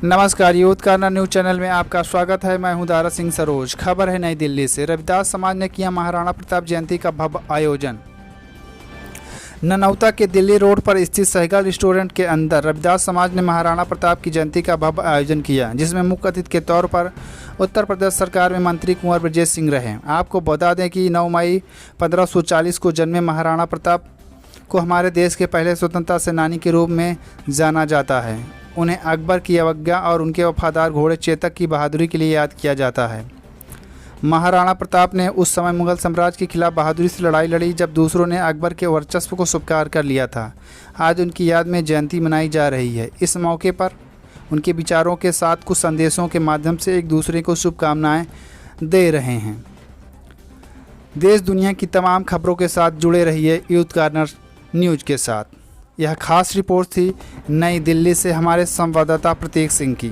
नमस्कार, youth corner news channel में आपका स्वागत है। मैं हूं दारा सिंह सरोज। खबर है नई दिल्ली से। रविदास समाज ने किया महाराणा प्रताप जयंती का भव्य आयोजन। ननौता के दिल्ली रोड पर स्थित सहगल रेस्टोरेंट के अंदर रविदास समाज ने महाराणा प्रताप की जयंती का भव्य आयोजन किया, जिसमें मुख्य अतिथि के तौर पर उत्तर प्रदेश सरकार में मंत्री कुंवर ब्रजेश सिंह रहे। आपको बता दें कि 9 मई 1540 को जन्मे महाराणा प्रताप को हमारे देश के पहले स्वतंत्रता सेनानी के रूप में जाना जाता है। उन्हें अकबर की अवज्ञा और उनके वफादार घोड़े चेतक की बहादुरी के लिए याद किया जाता है। महाराणा प्रताप ने उस समय मुगल साम्राज्य के खिलाफ बहादुरी से लड़ाई लड़ी, जब दूसरों ने अकबर के वर्चस्व को स्वीकार कर लिया था। आज उनकी याद में जयंती मनाई जा रही है। इस मौके पर उनके विचारों के साथ कुछ संदेशों के माध्यम से एक दूसरे को शुभकामनाएं दे रहे हैं। देश दुनिया की तमाम खबरों के साथ जुड़े रहिए यूथ कार्नर न्यूज के साथ। यह खास रिपोर्ट थी नई दिल्ली से हमारे संवाददाता प्रतीक सिंह की।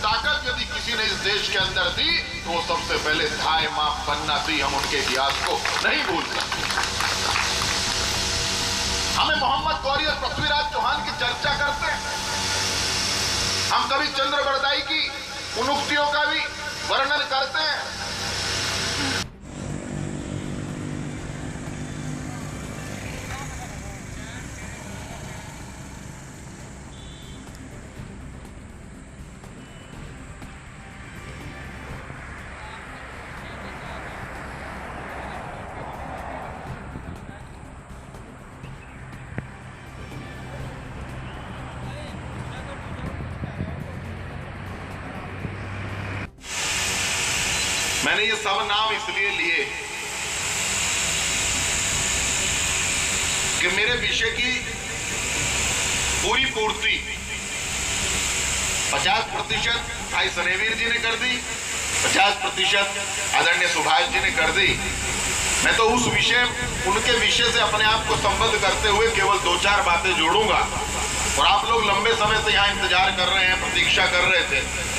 ताकत यदि किसी ने इस देश के अंदर दी तो वो सबसे पहले धाय मां बनना थी। हम उनके इतिहास को नहीं भूल सकते। हमें मोहम्मद गौरी और पृथ्वीराज चौहान की चर्चा करते हैं, हम कभी चंद्र बरदाई की उनुक्तियों का भी वर्णन करते हैं। मैंने ये सब नाम इसलिए लिए कि मेरे विषय की पूरी पूर्ति 50% भाई सनेवीर जी ने कर दी, 50% आदरणीय सुभाष जी ने कर दी। मैं तो उस विषय उनके विषय से अपने आप को संबद्ध करते हुए केवल 2-4 बातें जोड़ूंगा। और आप लोग लंबे समय से यहाँ इंतजार कर रहे हैं, प्रतीक्षा कर रहे थे।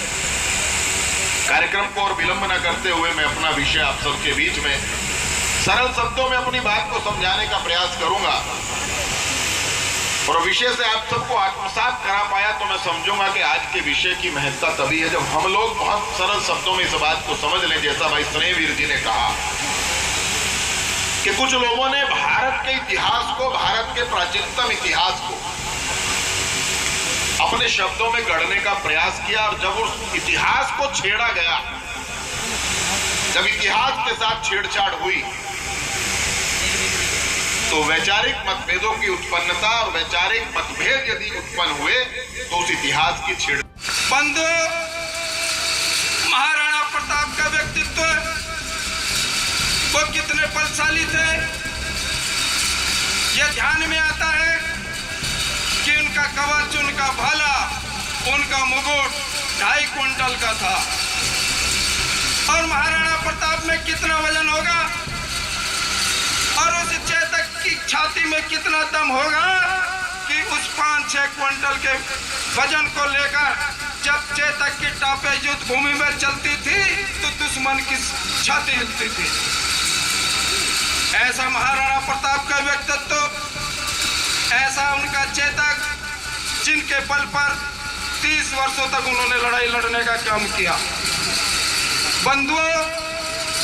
कार्यक्रम को और विलंब न करते हुए मैं अपना विषय आप सबके बीच में सरल शब्दों में अपनी बात को समझाने का प्रयास करूंगा। और विषय से आप सबको आत्मसात करा पाया तो मैं समझूंगा कि आज के विषय की महत्ता तभी है जब हम लोग बहुत सरल शब्दों में इस बात को समझ लें। जैसा भाई स्नेहवीर जी ने कहा कि कुछ लोगों ने भारत के इतिहास को, भारत के प्राचीनतम इतिहास को अपने शब्दों में गढ़ने का प्रयास किया। और जब उस इतिहास को छेड़ा गया, जब इतिहास के साथ छेड़छाड़ हुई, तो वैचारिक मतभेदों की उत्पन्नता और वैचारिक मतभेद यदि उत्पन्न हुए तो उस इतिहास की छेड़। बंधु, महाराणा प्रताप का व्यक्तित्व वो कितने बलशाली थे, यह ध्यान में आता है कि उनका कवच, उनका भाला, उनका मुकुट 2.5 क्विंटल का था। और महाराणा प्रताप में कितना वजन होगा और उस चेतक की छाती में कितना दम होगा कि उस 5-6 क्विंटल के वजन को लेकर जब चेतक की टापे युद्ध भूमि में चलती थी तो दुश्मन की छाती हिलती थी। ऐसा महाराणा प्रताप का व्यक्तित्व, ऐसा उनका चेतक, जिनके बल पर 30 वर्षों तक उन्होंने लड़ाई लड़ने का काम किया। बंधुओं,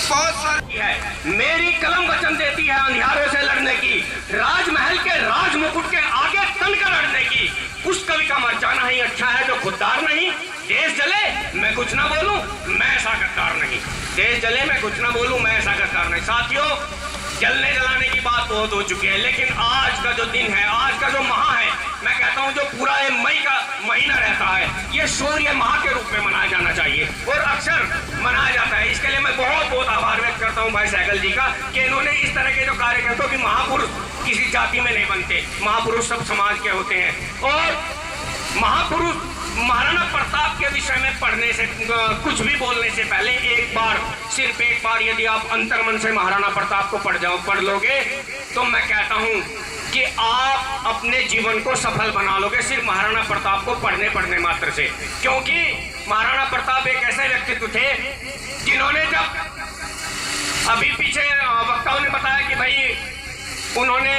बहुत सारी है, मेरी कलम वचन देती है अंधियारों से लड़ने की, राजमहल के राज मुकुट के आगे तनकर लड़ने की। उस कवि का मर जाना ही अच्छा है जो खुददार नहीं। देश जले मैं कुछ ना बोलूं, मैं ऐसा गद्दार नहीं। देश जले मैं कुछ ना बोलूं, मैं ऐसा गद्दार नहीं। साथियों, जलने जलाने की बात बहुत हो चुकी है, लेकिन आज का जो दिन है, आज का जो माह है, मैं कहता हूं जो पूरा ये मई का महीना रहता है, ये शौर्य माह के रूप में मनाया जाना चाहिए और अक्सर मनाया जाता है। इसके लिए मैं बहुत बहुत आभार व्यक्त करता हूं भाई सहगल जी का कि इन्होंने इस तरह के जो कार्य करते हो कि महापुरुष किसी जाति में नहीं बनते, महापुरुष सब समाज के होते हैं। और महापुरुष महाराणा प्रताप के विषय में पढ़ने से, कुछ भी बोलने से पहले सिर्फ एक बार यदि आप अंतर्मन से महाराणा प्रताप को पढ़ लोगे तो मैं कहता हूं कि आप अपने जीवन को सफल बना लोगे सिर्फ महाराणा प्रताप को पढ़ने मात्र से। क्योंकि महाराणा प्रताप एक ऐसे व्यक्तित्व थे जिन्होंने, जब अभी पीछे वक्ताओं ने बताया कि भाई उन्होंने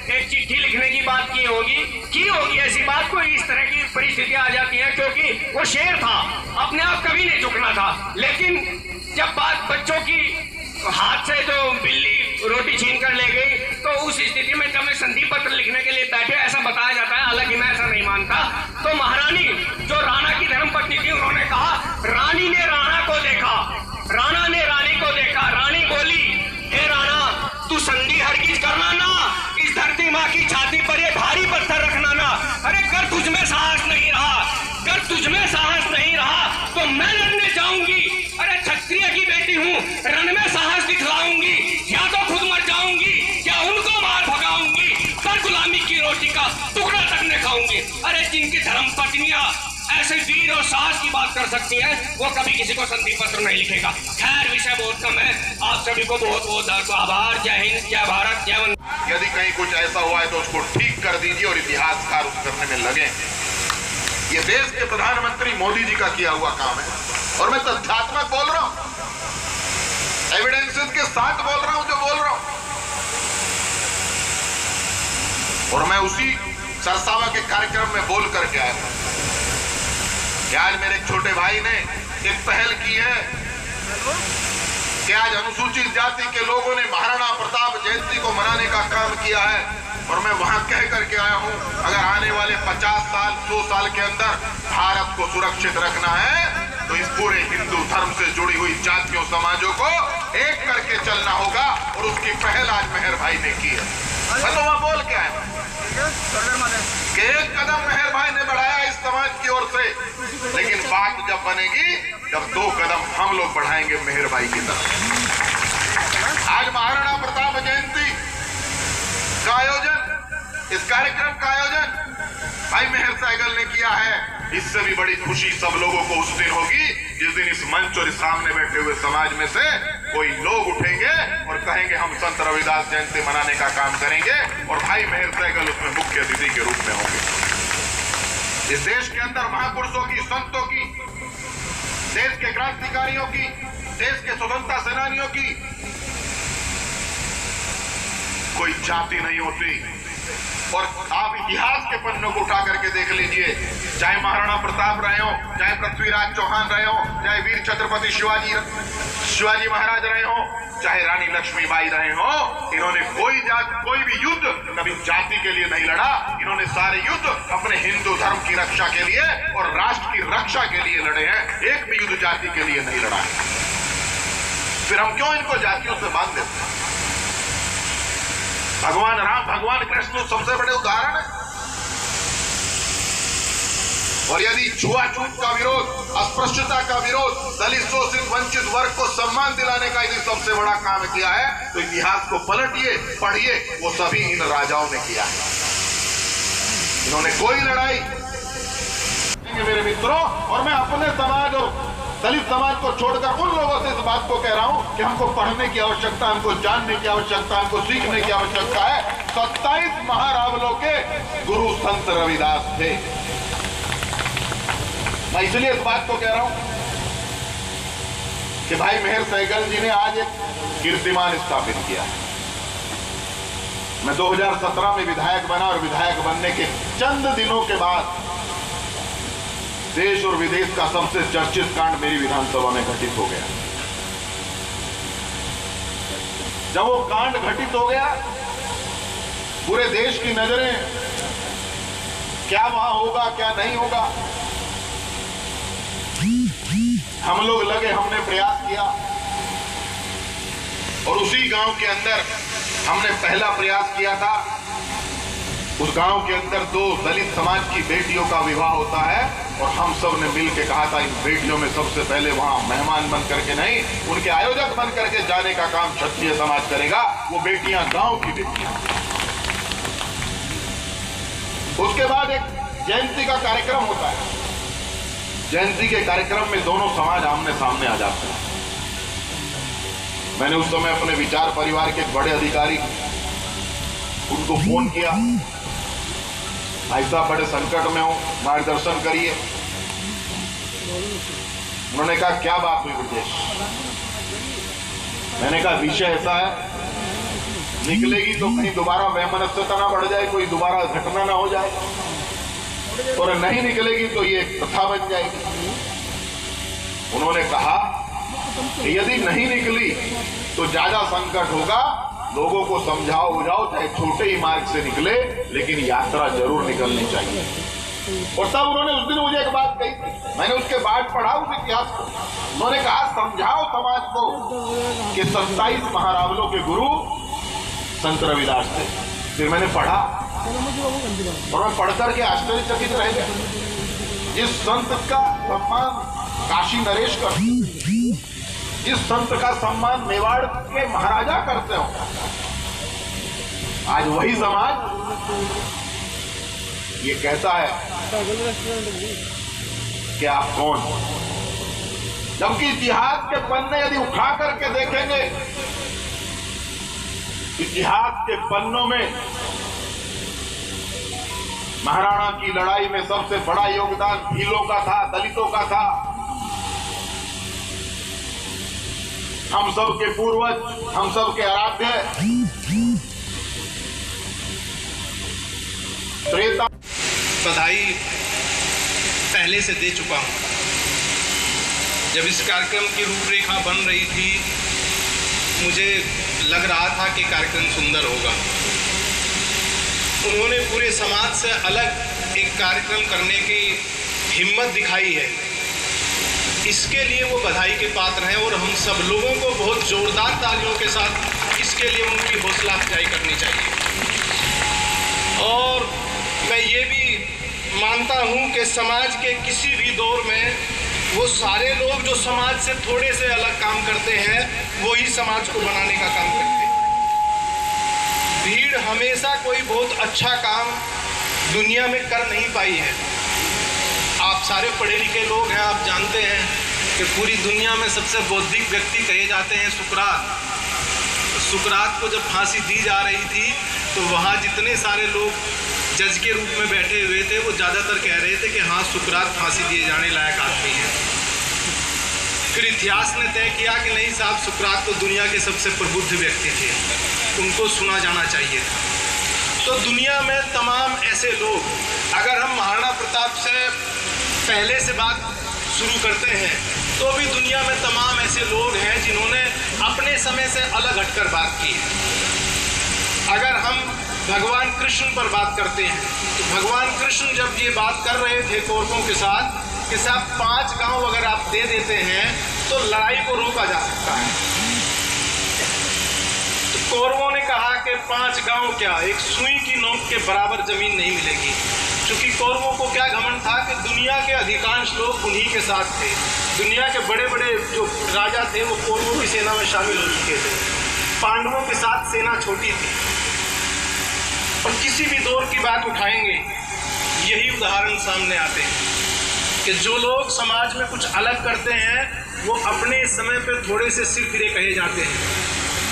एक चिट्ठी लिखने की बात की होगी ऐसी बात, कोई इस तरह की परिस्थितियां आ जाती हैं, क्योंकि वो शेर था, अपने आप कभी नहीं झुकना था। लेकिन जब बात बच्चों की हाथ से जो बिल्ली रोटी छीन कर ले गई, तो उस स्थिति में जब मैं संधि पत्र लिखने के लिए बैठे, ऐसा बताया जाता है, हालांकि मैं ऐसा नहीं मानता, तो महारानी जो राणा की धर्मपत्नी थी, उन्होंने कहा रानी ने राणा को देखा, राणा ने रानी को देखा। रानी बोली, हे राणा, तू संधि हरगिज करना ना, इस धरती माँ की छाती पर ये भारी पत्थर रखना ना। अरे कर तुझमें साहस नहीं रहा, कर तुझमें साहस नहीं रहा तो मैं लड़ने जाऊंगी। अरे क्षत्रिय की बेटी हूँ, रण में साहस दिखलाऊंगी, या तो खुद मर जाऊंगी या उनको मार भगाऊंगी, पर गुलामी की रोटी का टुकड़ा तक नहीं खाऊंगी। अरे जिनकी धर्म पत्नियां ऐसे वीर और साहस की बात कर सकती हैं, वो कभी किसी को संधि पत्र नहीं लिखेगा। खैर, विषय बहुत कम है। आप सभी को बहुत बहुत आभार। जय हिंद, जय भारत, जय वंदे। यदि कहीं कुछ ऐसा हुआ है तो उसको ठीक कर दीजिए और इतिहासकार उस करने में लगे। ये देश के प्रधानमंत्री मोदी जी का किया हुआ काम है और मैं तथ्यात्मक बोल रहा हूं, एविडेंसेस के साथ बोल रहा हूं जो बोल रहा हूं। और मैं उसी सरसावा के कार्यक्रम में बोल करके आया हूं कि आज मेरे छोटे भाई ने एक पहल की है कि आज अनुसूचित जाति के लोगों ने महाराणा प्रताप जयंती को मनाने का काम किया है। और मैं वहां कह करके आया हूं, अगर आने वाले 50 साल 100 साल के अंदर भारत को सुरक्षित रखना है तो इस पूरे हिंदू धर्म से जुड़ी हुई जातियों समाजों को एक करके चलना होगा। और उसकी पहल आज मेहर भाई ने की है। मैं तो वहां बोल के आया कि एक कदम मेहर भाई ने बढ़ाया इस समाज की ओर से, लेकिन बात जब बनेगी जब 2 कदम हम लोग बढ़ाएंगे मेहर भाई की तरफ। आज महाराणा प्रताप जयंती का आयोजन, इस कार्यक्रम का आयोजन भाई मेहर सहगल ने किया है। इससे भी बड़ी खुशी सब लोगों को उस दिन होगी जिस दिन इस मंच और इस सामने बैठे हुए समाज में से कोई लोग उठेंगे और कहेंगे हम संत रविदास जयंती मनाने का काम करेंगे और भाई मेहर सहगल उसमें मुख्य अतिथि के रूप में होंगे। इस देश के अंदर महापुरुषों की, संतों की, देश के क्रांतिकारियों की, देश के स्वतंत्रता सेनानियों की कोई जाति नहीं होती। और आप इतिहास के पन्नों को उठा करके देख लीजिए, चाहे महाराणा प्रताप रहे हो, चाहे पृथ्वीराज चौहान रहे हो, चाहे वीर छत्रपति शिवाजी महाराज रहे हो, चाहे रानी लक्ष्मीबाई रहे हो, इन्होंने कोई भी युद्ध कभी जाति के लिए नहीं लड़ा। इन्होंने सारे युद्ध अपने हिंदू धर्म की रक्षा के लिए और राष्ट्र की रक्षा के लिए लड़े हैं। एक भी युद्ध जाति के लिए नहीं लड़ा है। फिर हम क्यों इनको जातियों से बांध देते हैं? भगवान राम, भगवान कृष्ण सबसे बड़े उदाहरण है। और यदि छुआछूत का विरोध, अस्पृश्यता का विरोध, दलित, शोषित, वंचित वर्ग को सम्मान दिलाने का यदि सबसे बड़ा काम किया है तो इतिहास को पलटिए, पढ़िए, वो सभी इन राजाओं ने किया है। इन्होंने कोई लड़ाई, मेरे मित्रों, और मैं अपने समाज और दलित समाज को छोड़कर उन लोगों से इस बात को कह रहा हूं कि हमको पढ़ने की आवश्यकता, हमको जानने की आवश्यकता, हमको सीखने की आवश्यकता है। 27 महारावलों के गुरु संत रविदास थे। मैं इसलिए इस बात को कह रहा हूं कि भाई मेहर सहगल जी ने आज एक कीर्तिमान स्थापित किया। मैं 2017 में विधायक बना और विधायक बनने के चंद दिनों के बाद देश और विदेश का सबसे चर्चित कांड मेरी विधानसभा में घटित हो गया। जब वो कांड घटित हो गया, पूरे देश की नजरें क्या वहां होगा, क्या नहीं होगा, हम लोग लगे, हमने प्रयास किया और उसी गांव के अंदर हमने पहला प्रयास किया था। उस गांव के अंदर 2 दलित समाज की बेटियों का विवाह होता है और हम सब ने मिल के कहा था इन बेटियों में सबसे पहले वहां मेहमान बन करके नहीं, उनके आयोजक बन करके जाने का काम क्षत्रिय समाज करेगा। वो बेटियां गांव की बेटियां। उसके बाद एक जयंती का कार्यक्रम होता है। जयंती के कार्यक्रम में दोनों समाज आमने सामने आ जाते हैं। मैंने उस समय अपने विचार परिवार के एक बड़े अधिकारी, उनको फोन किया, भाई साहब बड़े संकट में हो, मार्गदर्शन करिए। उन्होंने कहा क्या बात हुई ब्रजेश? मैंने कहा विषय ऐसा है, निकलेगी तो कहीं दोबारा वैमनस्यता ना बढ़ जाए, कोई दोबारा घटना ना हो जाए, और नहीं निकलेगी तो ये प्रथा बन जाएगी। उन्होंने कहा कि यदि नहीं निकली तो ज्यादा संकट होगा, लोगों को समझाओ बुझाओ, चाहे छोटे ही मार्ग से निकले लेकिन यात्रा जरूर निकलनी चाहिए। और तब उन्होंने उस दिन मुझे एक बात कही थी, मैंने उसके बाद पढ़ा उस इतिहास को। उन्होंने कहा समझाओ समाज को कि 27 महारावलों के गुरु संत रविदास थे। फिर मैंने पढ़ा और मैं पढ़कर के आश्चर्यचकित रह गया। जिस संत का सम्मान काशी नरेश कर, जिस संत का सम्मान मेवाड़ के महाराजा करते हो, आज वही समाज ये कहता है कि आप कौन। जबकि इतिहास के पन्ने यदि उठा करके देखेंगे, इतिहास के पन्नों में महाराणा की लड़ाई में सबसे बड़ा योगदान भीलों का था, दलितों का था। हम सब के पूर्वज, हम सब के आराध्य त्रेता। बधाई पहले से दे चुका हूं। जब इस कार्यक्रम की रूपरेखा बन रही थी, मुझे लग रहा था कि कार्यक्रम सुंदर होगा। उन्होंने पूरे समाज से अलग एक कार्यक्रम करने की हिम्मत दिखाई है, इसके लिए वो बधाई के पात्र हैं और हम सब लोगों को बहुत जोरदार तालियों के साथ इसके लिए उनकी हौसला अफजाई करनी चाहिए। और मैं ये भी मानता हूँ कि समाज के किसी भी दौर में वो सारे लोग जो समाज से थोड़े से अलग काम करते हैं, वो ही समाज को बनाने का काम करते हैं। भीड़ हमेशा कोई बहुत अच्छा काम दुनिया में कर नहीं पाई है। आप सारे पढ़े लिखे लोग हैं, आप जानते हैं कि पूरी दुनिया में सबसे बौद्धिक व्यक्ति कहे जाते हैं सुकरात। सुकरात को जब फांसी दी जा रही थी तो वहाँ जितने सारे लोग जज के रूप में बैठे हुए थे, वो ज़्यादातर कह रहे थे कि हाँ, सुकरात फांसी दिए जाने लायक आदमी है। फिर इतिहास ने तय किया कि नहीं साहब, सुकरात तो दुनिया के सबसे प्रबुद्ध व्यक्ति थे, उनको सुना जाना चाहिए था। तो दुनिया में तमाम ऐसे लोग, अगर हम महाराणा प्रताप से पहले से बात शुरू करते हैं तो भी दुनिया में तमाम ऐसे लोग हैं जिन्होंने अपने समय से अलग हटकर बात की है। अगर हम भगवान कृष्ण पर बात करते हैं तो भगवान कृष्ण जब ये बात कर रहे थे कौरवों के साथ कि साहब 5 गांव अगर आप दे देते हैं तो लड़ाई को रोका जा सकता है, तो कौरवों ने कहा कि 5 गांव क्या, एक सुई की नोक के बराबर जमीन नहीं मिलेगी। क्योंकि कौरवों को क्या घमंड था कि दुनिया के अधिकांश लोग उन्हीं के साथ थे। दुनिया के बड़े बड़े जो राजा थे वो कौरवों की सेना में शामिल हो चुके थे। पांडवों के साथ सेना छोटी थी। और किसी भी दौर की बात उठाएंगे, यही उदाहरण सामने आते हैं कि जो लोग समाज में कुछ अलग करते हैं वो अपने समय पर थोड़े से सिर फिरे कहे जाते हैं।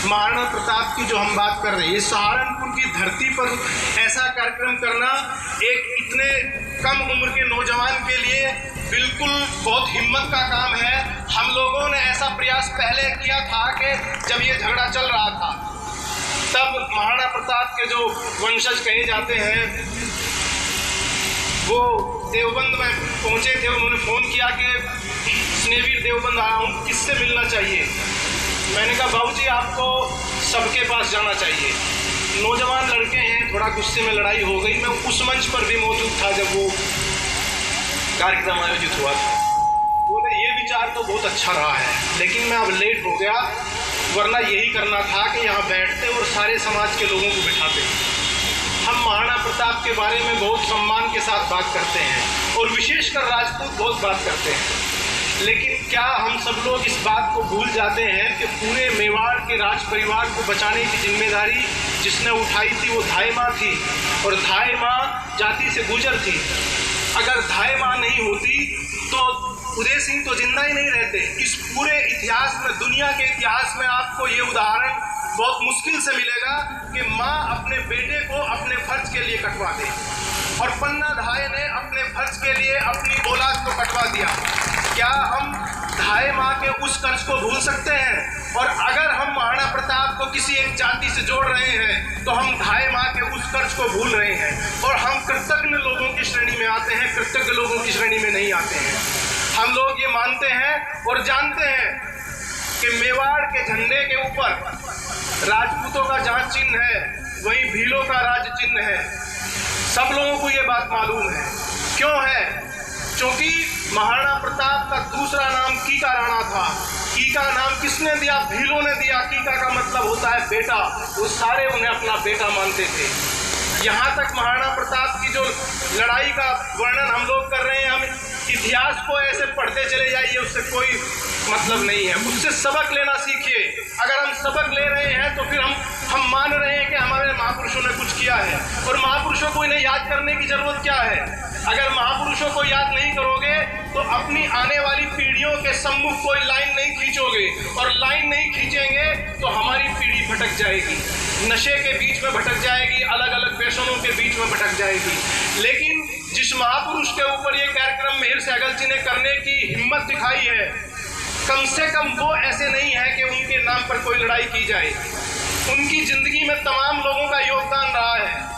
महाराणा प्रताप की जो हम बात कर रहे हैं, सहारनपुर की धरती पर ऐसा कार्यक्रम करना एक इतने कम उम्र के नौजवान के लिए बिल्कुल बहुत हिम्मत का काम है। हम लोगों ने ऐसा प्रयास पहले किया था कि जब ये झगड़ा चल रहा था तब महाराणा प्रताप के जो वंशज कहे जाते हैं वो देवबंद में पहुंचे थे। उन्होंने फ़ोन किया कि स्नेहवीर देवबंद आया हूँ, किससे मिलना चाहिए। मैंने कहा बाबूजी आपको सबके पास जाना चाहिए। नौजवान लड़के हैं, थोड़ा गुस्से में लड़ाई हो गई। मैं उस मंच पर भी मौजूद था जब वो कार्यक्रम आयोजित हुआ था। बोले ये विचार तो बहुत अच्छा रहा है, लेकिन मैं अब लेट हो गया, वरना यही करना था कि यहाँ बैठते और सारे समाज के लोगों को बिठाते। हम महाराणा प्रताप के बारे में बहुत सम्मान के साथ बात करते हैं और विशेषकर राजपूत बहुत बात करते हैं, लेकिन क्या हम सब लोग इस बात को भूल जाते हैं कि पूरे मेवाड़ के राज परिवार को बचाने की जिम्मेदारी जिसने उठाई थी वो धाई माँ थी, और धाई माँ जाति से गुजर थी। अगर धाई माँ नहीं होती तो उदय सिंह तो जिंदा ही नहीं रहते। इस पूरे इतिहास में, दुनिया के इतिहास में आपको ये उदाहरण बहुत मुश्किल से मिलेगा कि माँ अपने बेटे को अपने फर्ज के लिए कटवा दे, और पन्ना धाय ने अपने फर्ज के लिए अपनी औलाद को कटवा दिया। क्या हम धाय माँ के उस कर्ज को भूल सकते हैं? और अगर हम महाराणा प्रताप को किसी एक जाति से जोड़ रहे हैं तो हम ढाई माह के उस कर्ज को भूल रहे हैं और हम कृतज्ञ लोगों की श्रेणी में आते हैं, कृतज्ञ लोगों की श्रेणी में नहीं आते हैं। हम लोग ये मानते हैं और जानते हैं कि मेवाड़ के झंडे के ऊपर राजपूतों का जहाँ चिन्ह है वही भीलों का राज चिन्ह है। सब लोगों को ये बात मालूम है। क्यों है? क्योंकि महाराणा प्रताप का दूसरा नाम कीका राणा था। कीका नाम किसने दिया? भीलों ने दिया। कीका का मतलब होता है बेटा। वो सारे उन्हें अपना बेटा मानते थे। यहाँ तक महाराणा प्रताप की जो लड़ाई का वर्णन हम लोग कर रहे हैं, हम इतिहास को ऐसे पढ़ते चले जाइए, उससे कोई मतलब नहीं है। उससे सबक लेना सीखिए। अगर हम सबक ले रहे हैं तो फिर हम मान रहे हैं कि हमारे महापुरुषों ने कुछ किया है, और महापुरुषों को इन्हें याद करने की जरूरत क्या है? अगर महापुरुषों को याद नहीं करोगे तो अपनी आने वाली पीढ़ियों के सम्मुख कोई लाइन नहीं खींचोगे, और लाइन नहीं खींचेंगे तो हमारी पीढ़ी भटक जाएगी, नशे के बीच में भटक जाएगी, अलग अलग व्यसनों के बीच में भटक जाएगी। लेकिन जिस महापुरुष के ऊपर ये कार्यक्रम मिहिर सहगल जी ने करने की हिम्मत दिखाई है, कम से कम वो ऐसे नहीं है कि उनके नाम पर कोई लड़ाई की जाए। उनकी जिंदगी में तमाम लोगों का योगदान रहा है।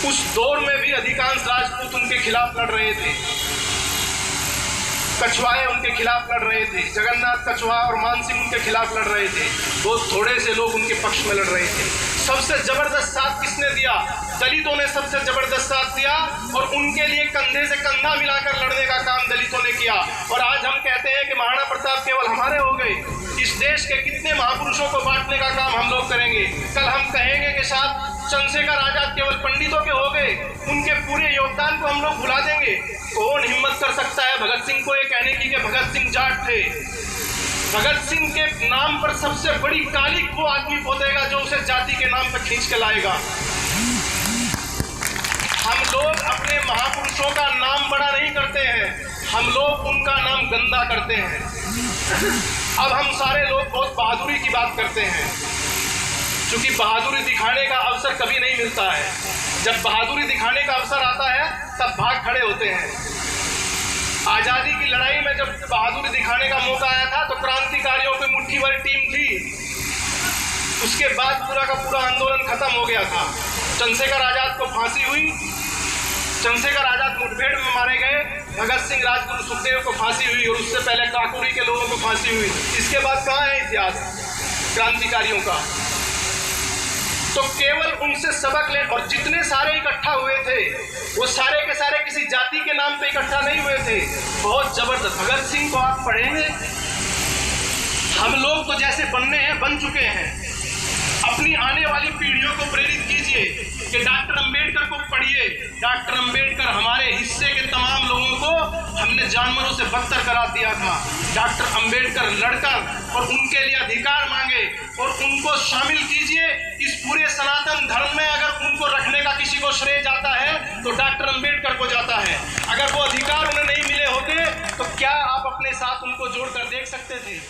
उस दौर में भी अधिकांश राजपूत उनके खिलाफ लड़ रहे थे, कछवाए उनके खिलाफ लड़ रहे थे, जगन्नाथ कछवा और मान सिंह उनके खिलाफ लड़ रहे थे। बहुत थोड़े से लोग उनके पक्ष में लड़ रहे थे। सबसे जबरदस्त साथ किसने दिया? दलितों ने सबसे जबरदस्त साथ दिया, और उनके लिए कंधे से कंधा मिलाकर लड़ने का काम दलितों ने किया। और आज हम कहते हैं कि महाराणा प्रताप केवल हमारे हो गए। इस देश के कितने महापुरुषों को बांटने का काम हम लोग करेंगे। कल हम कहेंगे कि साहब चंद्रशेखर आजाद केवल पंडितों के हो गए, उनके पूरे योगदान को हम लोग भुला देंगे। कौन हिम्मत कर सकता है भगत सिंह को ये कहने की कि भगत सिंह जाट थे? भगत सिंह के नाम पर सबसे बड़ी कालिक वो आदमी पोतेगा जो उसे जाति के नाम पर खींच के लाएगा। हम लोग अपने महापुरुषों का नाम बड़ा नहीं करते हैं, हम लोग उनका नाम गंदा करते हैं। अब हम सारे लोग बहुत बहादुरी की बात करते हैं, क्योंकि बहादुरी दिखाने का अवसर कभी नहीं मिलता है। जब बहादुरी दिखाने का अवसर आता है तब भाग खड़े होते हैं। आज़ादी की लड़ाई में जब बहादुरी दिखाने का मौका आया था तो क्रांतिकारियों की मुट्ठी भर टीम थी। उसके बाद पूरा का पूरा आंदोलन खत्म हो गया था। चंद्रशेखर आजाद को फांसी हुई, चंद्रशेखर आजाद मुठभेड़ में मारे गए, भगत सिंह, राजगुरु, सुखदेव को फांसी हुई, और उससे पहले काकोरी के लोगों को फांसी हुई। इसके बाद कहाँ है इतिहास क्रांतिकारियों का? तो केवल उनसे सबक ले। और जितने सारे इकट्ठा हुए थे वो सारे के सारे किसी जाति के नाम पे इकट्ठा नहीं हुए थे। बहुत जबरदस्त। भगत सिंह को आप पढ़ेंगे, हम लोग तो जैसे बनने हैं बन चुके हैं। अपनी आने वाली पीढ़ियों को प्रेरित कीजिए कि डॉक्टर अंबेडकर को पढ़िए। डॉक्टर अंबेडकर हमारे हिस्से के तमाम लोगों को हमने जानवरों से बदतर करा दिया था। डॉक्टर अंबेडकर लड़कर और उनके लिए अधिकार मांगे और उनको शामिल कीजिए इस पूरे सनातन धर्म में। अगर उनको रखने का किसी को श्रेय जाता है तो डॉक्टर अंबेडकर को जाता है। अगर वो अधिकार उन्हें नहीं मिले होते तो क्या आप अपने साथ उनको जोड़कर देख सकते थे?